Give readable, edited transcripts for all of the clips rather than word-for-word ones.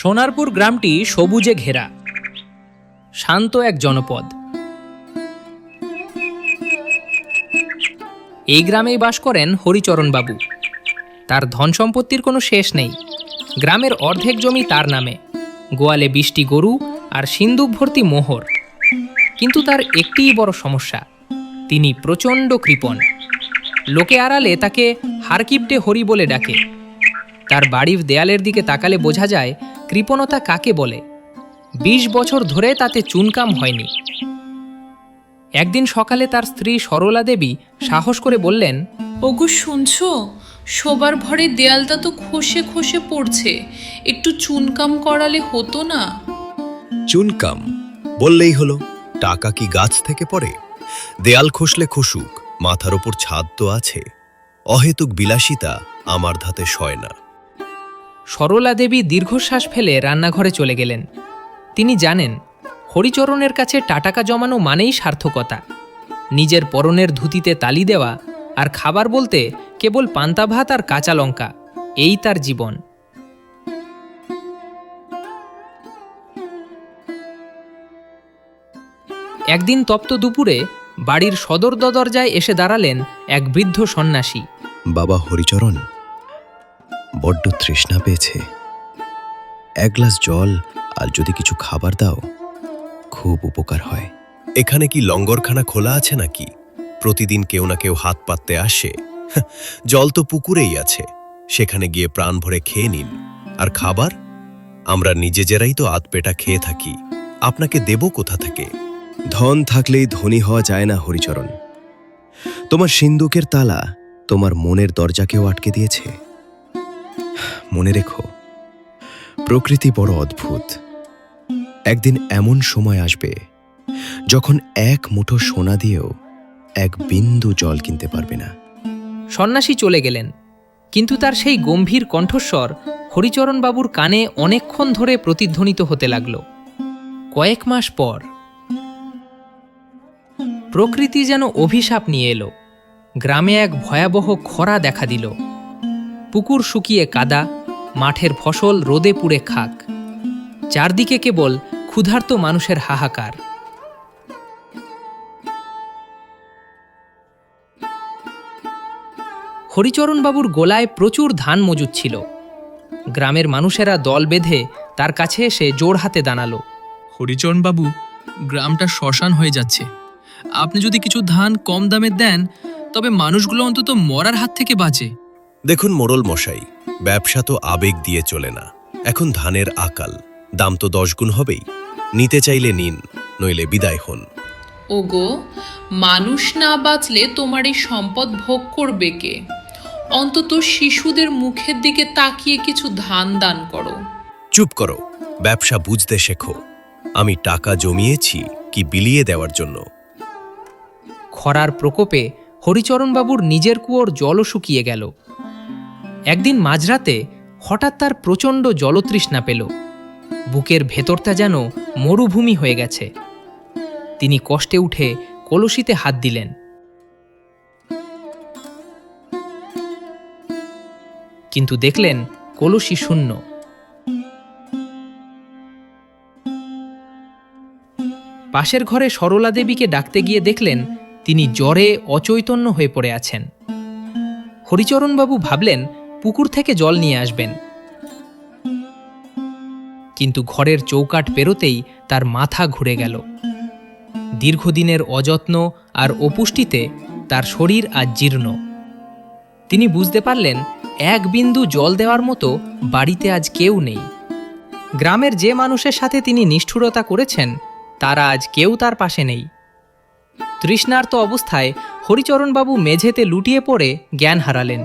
সোনারপুর গ্রামটি সবুজে ঘেরা, শান্ত এক জনপদ। এই গ্রামেই বাস করেন হরিচরণ বাবু। তার ধন সম্পত্তির কোনো শেষ নেই। গ্রামের অর্ধেক জমি তার নামে, গোয়ালে 20টি গরু আর সিন্দুক ভর্তি মোহর। কিন্তু তার একটিই বড় সমস্যা, তিনি প্রচণ্ড কৃপণ। লোকে আড়ালে তাকে হারকিপটে হরি বলে ডাকে। তার বাড়ির দেয়ালের দিকে তাকালে বোঝা যায় কৃপণতা কাকে বলে। 20 বছর ধরে তাতে চুনকাম হয়নি। একদিন সকালে তার স্ত্রী সরলা দেবী সাহস করে বললেন, ওগো শুনছো, শোবার ঘরের দেয়ালটা তো খসে খসে পড়ছে, একটু চুনকাম করালে হতো না? চুনকাম বললেই হলো, টাকা কি গাছ থেকে পড়ে? দেয়াল খসলে খসুক, মাথার ওপর ছাদ তো আছে। অহেতুক বিলাসিতা আমার ধাতে সয় না। সরলা দেবী দীর্ঘশ্বাস ফেলে রান্নাঘরে চলে গেলেন। তিনি জানেন হরিচরণের কাছে টাকা জমানো মানেই সার্থকতা। নিজের পরনের ধুতিতে তালি দেওয়া আর খাবার বলতে কেবল পান্তা ভাত আর কাঁচা লঙ্কা, এই তার জীবন। একদিন তপ্ত দুপুরে বাড়ির সদর দরজায় এসে দাঁড়ালেন এক বৃদ্ধ সন্ন্যাসী। বাবা হরিচরণ, বড্ড তৃষ্ণা পেয়েছে। 1 গ্লাস জল আর যদি কিছু খাবার দাও, খুব উপকার হয়। এখানে কি লঙ্গরখানা খোলা আছে নাকি? প্রতিদিন কেউ না কেউ হাত পাততে আসে। জল তো পুকুরেই আছে, সেখানে গিয়ে প্রাণ ভরে খেয়ে নিন। আর খাবার আমরা নিজেরাই তো আধপেটা খেয়ে থাকি, আপনাকে দেব কোথা থেকে? ধন থাকলেই ধনী হওয়া যায় না হরিচরণ। তোমার সিন্দুকের তালা তোমার মনের দরজাকেও আটকে দিয়েছে। মনে রেখো, প্রকৃতি বড় অদ্ভুত। একদিন এমন সময় আসবে যখন 1 মুঠো সোনা দিয়েও 1 বিন্দু জল কিনতে পারবে না। সন্ন্যাসী চলে গেলেন, কিন্তু তার সেই গম্ভীর কণ্ঠস্বর হরিচরণ বাবুর কানে অনেকক্ষণ ধরে প্রতিধ্বনিত হতে লাগল। কয়েক মাস পর প্রকৃতি যেন অভিশাপ নিয়ে এলো। গ্রামে এক ভয়াবহ খরা দেখা দিল। পুকুর শুকিয়ে কাদা, মাঠের ফসল রোদে পুড়ে খাক। চারদিকে কেবল ক্ষুধার্ত মানুষের হাহাকার। হরিচরণবাবুর গোলায় প্রচুর ধান মজুদ ছিল। গ্রামের মানুষেরা দল বেঁধে তার কাছে এসে জোড় হাতে দাঁড়ালো। হরিচরণবাবু, গ্রামটা শ্মশান হয়ে যাচ্ছে। আপনি যদি কিছু ধান কম দামে দেন, তবে মানুষগুলো অন্তত মরার হাত থেকে বাঁচে। দেখুন মোড়ল মশাই, ব্যবসা তো আবেগ দিয়ে চলে না। এখন ধানের আকাল, দাম তো 10 গুণ হবেই। নিতে চাইলে নিন, নইলে বিদায় হন। ওগো, মানুষ না বাঁচলে তোমার এই সম্পদ ভোগ করবে কে? অন্তত শিশুদের মুখের দিকে তাকিয়ে কিছু ধান দান করো। চুপ করো, ব্যবসা বুঝতে শেখো। আমি টাকা জমিয়েছি কি বিলিয়ে দেওয়ার জন্য? খরার প্রকোপে হরিচরণবাবুর নিজের কুয়োর জলও শুকিয়ে গেল। একদিন মাঝরাতে হঠাৎ তার প্রচণ্ড জলতৃষ্ণা পেল। বুকের ভেতরটা যেন মরুভূমি হয়ে গেছে। তিনি কষ্টে উঠে কলসিতে হাত দিলেন। কিন্তু দেখলেন কলসি শূন্য। পাশের ঘরে সরলা দেবীকে ডাকতে গিয়ে দেখলেন তিনি জ্বরে অচৈতন্য হয়ে পড়ে আছেন। হরিচরণবাবু ভাবলেন পুকুর থেকে জল নিয়ে আসবেন, কিন্তু ঘরের চৌকাঠ পেরোতেই তার মাথা ঘুরে গেল। দীর্ঘদিনের অযত্ন আর অপুষ্টিতে তার শরীর আজ জীর্ণ। তিনি বুঝতে পারলেন 1 বিন্দু জল দেওয়ার মতো বাড়িতে আজ কেউ নেই। গ্রামের যে মানুষের সাথে তিনি নিষ্ঠুরতা করেছেন, তারা আজ কেউ তার পাশে নেই। তৃষ্ণার্ত অবস্থায় হরিচরণবাবু মেঝেতে লুটিয়ে পড়ে জ্ঞান হারালেন।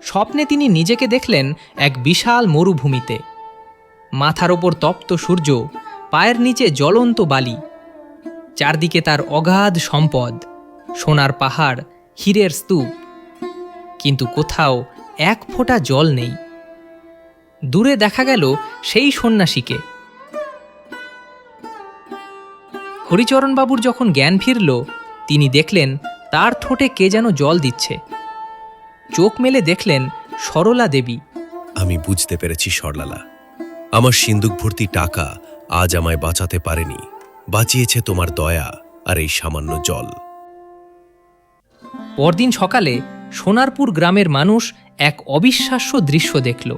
স্বপ্নে তিনি নিজেকে দেখলেন এক বিশাল মরুভূমিতে। মাথার ওপর তপ্ত সূর্য, পায়ের নিচে জ্বলন্ত বালি। চারদিকে তার অগাধ সম্পদ, সোনার পাহাড়, হীরের স্তূপ। কিন্তু কোথাও 1 ফোঁটা জল নেই। দূরে দেখা গেল সেই সন্ন্যাসীকে। হরিচরণবাবুর যখন জ্ঞান ফিরল, তিনি দেখলেন তার ঠোঁটে কে যেন জল দিচ্ছে। চোখ মেলে দেখলেন সরলা দেবী। আমি বুঝতে পেরেছি সরলালা, আমার সিন্দুক ভর্তি টাকা আজ আমায় বাঁচাতে পারেনি, বাঁচিয়েছে তোমার দয়া আর এই সামান্য জল। পরদিন সকালে সোনারপুর গ্রামের মানুষ এক অবিশ্বাস্য দৃশ্য দেখল।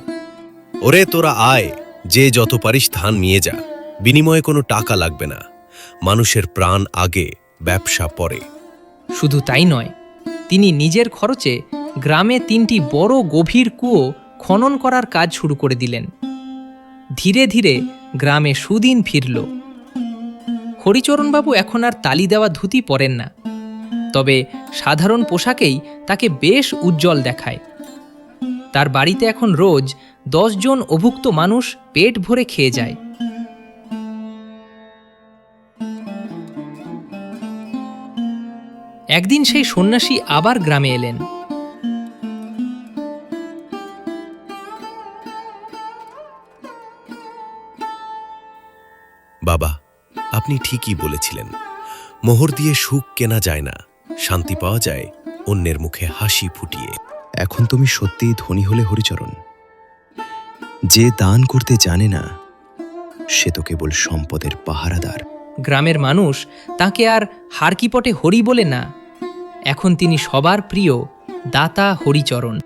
ওরে তোরা আয়, যে যত পারিস ধান নিয়ে যা, বিনিময়ে কোনো টাকা লাগবে না। মানুষের প্রাণ আগে, ব্যবসা পরে। শুধু তাই নয়, তিনি নিজের খরচে গ্রামে 3টি বড় গভীর কুয়ো খনন করার কাজ শুরু করে দিলেন। ধীরে ধীরে গ্রামে সুদিন ফিরল। হরিচরণবাবু এখন আর তালি দেওয়া ধুতি পরেন না, তবে সাধারণ পোশাকেই তাকে বেশ উজ্জ্বল দেখায়। তার বাড়িতে এখন রোজ 10 জন অভুক্ত মানুষ পেট ভরে খেয়ে যায়। একদিন সেই সন্ন্যাসী আবার গ্রামে এলেন। বাবা, আপনি ঠিকই বলেছিলেন, মোহর দিয়ে সুখ কেনা যায় না, শান্তি পাওয়া যায় অন্যের মুখে হাসি ফুটিয়ে। এখন তুমি সত্যিই ধনী হলে হরিচরণ। যে দান করতে জানে না, সে তো কেবল সম্পদের পাহারাদার। গ্রামের মানুষ তাকে আর হারকিপটে হরি বলে না, এখন তিনি সবার প্রিয় দাতা হরিচরণ।